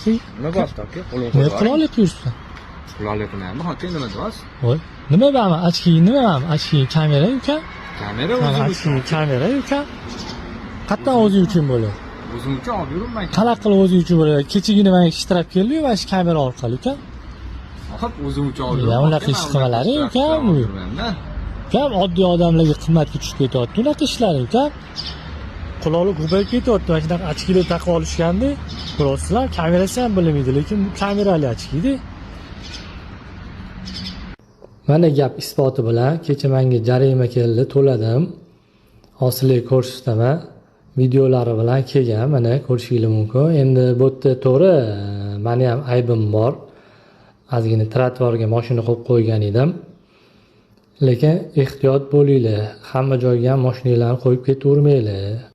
achki. Nima bo'pti aka? Ne qilolib yuribsan? Qulaylikmi? Xotin nima deyapsiz? Voy. Nima bami achki, nima bami achki kamera uka? Kamera Mana o'zim achki uchun. kamera uka. Qattan o'zing uchun bo'ladi. O'zim uchun olib yuribman. Qanaqa qilib o'zing uchun bo'ladi? Kechagina menga ishtirab keldi-yu, mana shu kamera orqali uka. Faqat o'zim uchun olib Ya, yuribman. unaqa ish qilmalari uka bu. Kam oddiy odamlarga qimmatga tushib ketyapti unaqa ishlar uka. Quloqlik ko'payib ketyapti. Mana shunaqa achkilar taqib olishganda, birovlar kamerasi ham bilmaydi, lekin bu kamerali achkida. Mana gap isboti bilan kecha menga jarima keldi, to'ladim. Hozirlik ko'rsataman. Videolari bilan kelgan, mana ko'rishingiz mumkin. Endi bu yerda to'g'ri, meni ham aybim bor. Ozgina trotuarga mashina qo'yib qo'ygan edim. Lekin ehtiyot bo'linglar. Hamma joyga ham mashinalarni qo'yib ketavermanglar.